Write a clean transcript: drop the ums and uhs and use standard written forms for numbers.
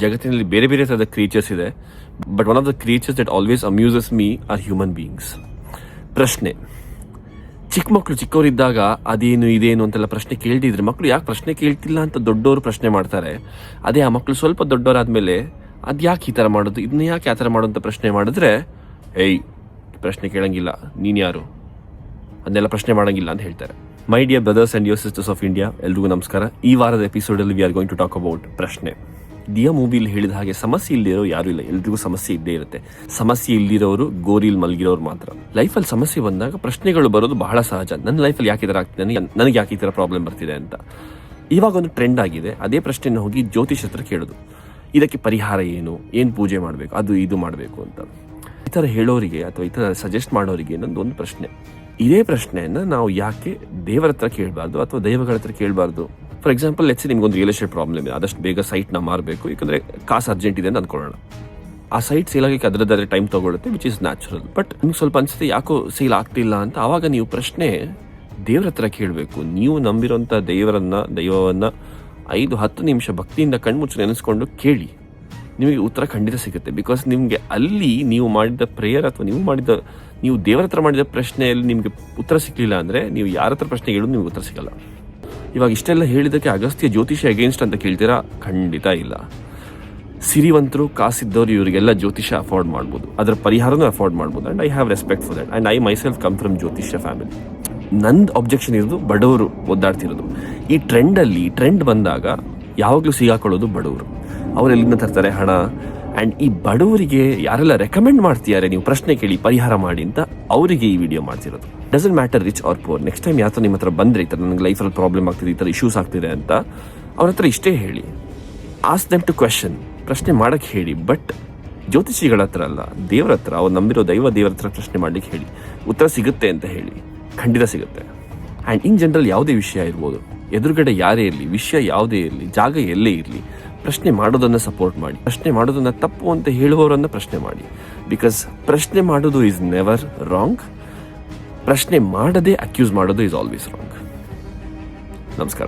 ಜಗತ್ತಿನಲ್ಲಿ ಬೇರೆ ಬೇರೆ ಥರದ ಕ್ರೀಚರ್ಸ್ ಇದೆ, but one of the creatures that always amuses me are human beings. ಪ್ರಶ್ನೆ. ಚಿಕ್ಕ ಮಕ್ಕಳು ಚಿಕ್ಕವರಿದ್ದಾಗ ಅದೇನು ಇದೇನು ಅಂತೆಲ್ಲ ಪ್ರಶ್ನೆ ಕೇಳ್ತಿದ್ರೆ ಮಕ್ಕಳು ಯಾಕೆ ಪ್ರಶ್ನೆ ಕೇಳ್ತಿಲ್ಲ ಅಂತ ದೊಡ್ಡವರು ಪ್ರಶ್ನೆ ಮಾಡ್ತಾರೆ. ಅದೇ ಆ ಮಕ್ಕಳು ಸ್ವಲ್ಪ ದೊಡ್ಡವರಾದ್ಮೇಲೆ ಅದು ಯಾಕೆ ಈ ಥರ ಮಾಡೋದು, ಇದನ್ನ ಯಾಕೆ ಆ ಥರ ಮಾಡೋದು ಅಂತ ಪ್ರಶ್ನೆ ಮಾಡಿದ್ರೆ, ಏಯ್ ಪ್ರಶ್ನೆ ಕೇಳಂಗಿಲ್ಲ, ನೀನು ಯಾರು, ಅದನ್ನೆಲ್ಲ ಪ್ರಶ್ನೆ ಮಾಡೋಂಗಿಲ್ಲ ಅಂತ ಹೇಳ್ತಾರೆ. My dear brothers and dear sisters of India, ಎಲ್ರಿಗೂ ನಮಸ್ಕಾರ. ಈ ವಾರದ ಎಪಿಸೋಡಲ್ಲಿ we are going to talk about ಪ್ರಶ್ನೆ. ದಿಯಾ ಮೂವಿಲಿ ಹೇಳಿದ ಹಾಗೆ ಸಮಸ್ಯೆ ಇಲ್ದಿರೋ ಯಾರೂ ಇಲ್ಲ, ಎಲ್ರಿಗೂ ಸಮಸ್ಯೆ ಇದ್ದೇ ಇರುತ್ತೆ. ಸಮಸ್ಯೆ ಇಲ್ದಿರೋರು ಗೋರಿಲ್ ಮಲಗಿರೋರು ಮಾತ್ರ. ಲೈಫಲ್ಲಿ ಸಮಸ್ಯೆ ಬಂದಾಗ ಪ್ರಶ್ನೆಗಳು ಬರೋದು ಬಹಳ ಸಹಜ. ನನ್ನ ಲೈಫಲ್ಲಿ ಯಾಕೆ ಈ ಥರ ಆಗ್ತಿದೆ, ನನಗೆ ಯಾಕೆ ಈ ಥರ ಪ್ರಾಬ್ಲಮ್ ಬರ್ತಿದೆ ಅಂತ. ಇವಾಗ ಒಂದು ಟ್ರೆಂಡ್ ಆಗಿದೆ, ಅದೇ ಪ್ರಶ್ನೆನ ಹೋಗಿ ಜ್ಯೋತಿಷ್ ಹತ್ರ ಕೇಳೋದು. ಇದಕ್ಕೆ ಪರಿಹಾರ ಏನು ಪೂಜೆ ಮಾಡಬೇಕು, ಅದು ಇದು ಮಾಡಬೇಕು ಅಂತ. ಈ ಥರ ಹೇಳೋರಿಗೆ ಅಥವಾ ಈ ಥರ ಸಜೆಸ್ಟ್ ಮಾಡೋರಿಗೆ ನನ್ನದೊಂದು ಪ್ರಶ್ನೆ. ಇದೇ ಪ್ರಶ್ನೆಯನ್ನು ನಾವು ಯಾಕೆ ದೇವರ ಹತ್ರ ಕೇಳಬಾರ್ದು ಅಥವಾ ದೈವಗಳ ಹತ್ರ ಕೇಳಬಾರ್ದು? ಫಾರ್ ಎಕ್ಸಾಂಪಲ್, ಲೆಟ್ಸ್ ನಿಮ್ಗೊಂದು ರಿಯಲ್ ಎಸ್ಟೇಟ್ ಪ್ರಾಬ್ಲಮ್ ಇದೆ, ಆದಷ್ಟು ಬೇಗ ಸೈಟ್ನ ಮಾರಬೇಕು, ಯಾಕಂದರೆ ಕಾಸು ಅರ್ಜೆಂಟ್ ಇದೆ ಅಂತ ಅಂದ್ಕೊಳ್ಳೋಣ. ಆ ಸೈಟ್ ಸೇಲ್ ಆಗೋಕ್ಕೆ ಅದರದ್ದೇ ಟೈಮ್ ತೊಗೊಳುತ್ತೆ, ವಿಚ್ ಇಸ್ ನ್ಯಾಚುರಲ್. ಬಟ್ ನಿಮ್ಗೆ ಸ್ವಲ್ಪ ಅನಿಸುತ್ತೆ ಯಾಕೋ ಸೇಲ್ ಆಗ್ತಿಲ್ಲ ಅಂತ. ಆವಾಗ ನೀವು ಪ್ರಶ್ನೆ ದೇವ್ರ ಹತ್ರ ಕೇಳಬೇಕು. ನೀವು ನಂಬಿರೋಂಥ ದೈವವನ್ನು 5-10 ನಿಮಿಷ ಭಕ್ತಿಯಿಂದ ಕಣ್ಮುಚ್ಚು ನೆನೆಸ್ಕೊಂಡು ಕೇಳಿ, ನಿಮಗೆ ಉತ್ತರ ಖಂಡಿತ ಸಿಗುತ್ತೆ. ಬಿಕಾಸ್ ನಿಮಗೆ ಅಲ್ಲಿ ನೀವು ಮಾಡಿದ ಪ್ರೇಯರ್ ಅಥವಾ ನೀವು ದೇವರ ಹತ್ರ ಮಾಡಿದ ಪ್ರಶ್ನೆಯಲ್ಲಿ ನಿಮಗೆ ಉತ್ತರ ಸಿಗಲಿಲ್ಲ ಅಂದರೆ ನೀವು ಯಾರ ಹತ್ರ ಪ್ರಶ್ನೆ ಹೇಳೋದು ನಿಮ್ಗೆ ಉತ್ತರ ಸಿಗಲ್ಲ. ಇವಾಗ ಇಷ್ಟೆಲ್ಲ ಹೇಳಿದ್ದಕ್ಕೆ ಅಗಸ್ತ್ಯ ಜ್ಯೋತಿಷ ಅಗೇನ್ಸ್ಟ್ ಅಂತ ಕೇಳ್ತೀರಾ? ಖಂಡಿತ ಇಲ್ಲ. ಸಿರಿವಂತರು, ಕಾಸಿದ್ದವರು, ಇವರಿಗೆಲ್ಲ ಜ್ಯೋತಿಷ ಅಫೋರ್ಡ್ ಮಾಡ್ಬೋದು, ಅದರ ಪರಿಹಾರನೂ ಅಫೋರ್ಡ್ ಮಾಡ್ಬೋದು. And I have respect for that. And I myself come from ಜ್ಯೋತಿಷ್ಯ ಫ್ಯಾಮಿಲಿ. ನಂದು ಅಬ್ಜೆಕ್ಷನ್ ಇರೋದು ಬಡವರು ಒದ್ದಾಡ್ತಿರೋದು. ಈ ಟ್ರೆಂಡ್ ಬಂದಾಗ ಯಾವಾಗಲೂ ಸಿಗಾಕೊಳ್ಳೋದು ಬಡವರು. ಅವರೆಲ್ಲಿಂದ ತರ್ತಾರೆ ಹಣ? ಆ್ಯಂಡ್ ಈ ಬಡವರಿಗೆ ಯಾರೆಲ್ಲ ರೆಕಮೆಂಡ್ ಮಾಡ್ತಿದ್ದಾರೆ ನೀವು ಪ್ರಶ್ನೆ ಕೇಳಿ ಪರಿಹಾರ ಮಾಡಿ ಅಂತ, ಅವರಿಗೆ ಈ ವಿಡಿಯೋ ಮಾಡ್ತಿರೋದು. Doesn't matter rich R poor. Next time ಯಾರು ನಿಮ್ಮ ಹತ್ರ ಬಂದರೆ ಈ ಥರ ನನಗೆ ಲೈಫಲ್ಲಿ ಪ್ರಾಬ್ಲಮ್ ಆಗ್ತಿದೆ, ಈ ಥರ ಇಶ್ಯೂಸ್ ಆಗ್ತಿದೆ ಅಂತ ಅವ್ರ ಹತ್ರ ಇಷ್ಟೇ ಹೇಳಿ. Ask them to question. ಪ್ರಶ್ನೆ ಮಾಡೋಕ್ಕೆ ಹೇಳಿ, ಬಟ್ ಜ್ಯೋತಿಷಿಗಳ ಹತ್ರ ಅಲ್ಲ, ದೇವ್ರ ಹತ್ರ, ಅವ್ರು ನಂಬಿರೋ ದೇವ್ರ ಹತ್ರ ಪ್ರಶ್ನೆ ಮಾಡಲಿಕ್ಕೆ ಹೇಳಿ. ಉತ್ತರ ಸಿಗುತ್ತೆ ಅಂತ ಹೇಳಿ, ಖಂಡಿತ ಸಿಗುತ್ತೆ. ಆ್ಯಂಡ್ ಇನ್ ಜನರಲ್ ಯಾವುದೇ ವಿಷಯ ಇರ್ಬೋದು, ಎದುರುಗಡೆ ಯಾರೇ ಇರಲಿ, ವಿಷಯ ಯಾವುದೇ ಇರಲಿ, ಜಾಗ ಎಲ್ಲೇ ಇರಲಿ, ಪ್ರಶ್ನೆ ಮಾಡೋದನ್ನು ಸಪೋರ್ಟ್ ಮಾಡಿ. ಪ್ರಶ್ನೆ ಮಾಡೋದನ್ನು ತಪ್ಪು ಅಂತ ಹೇಳುವವರನ್ನು ಪ್ರಶ್ನೆ ಮಾಡಿ. ಬಿಕಾಸ್ ಪ್ರಶ್ನೆ ಮಾಡೋದು ಈಸ್ ನೆವರ್ ರಾಂಗ್. ಪ್ರಶ್ನೆ ಮಾಡದೆ ಅಕ್ಯೂಸ್ ಮಾಡೋದು ಈಸ್ ಆಲ್ವೇಸ್ ರಾಂಗ್. ನಮಸ್ಕಾರ.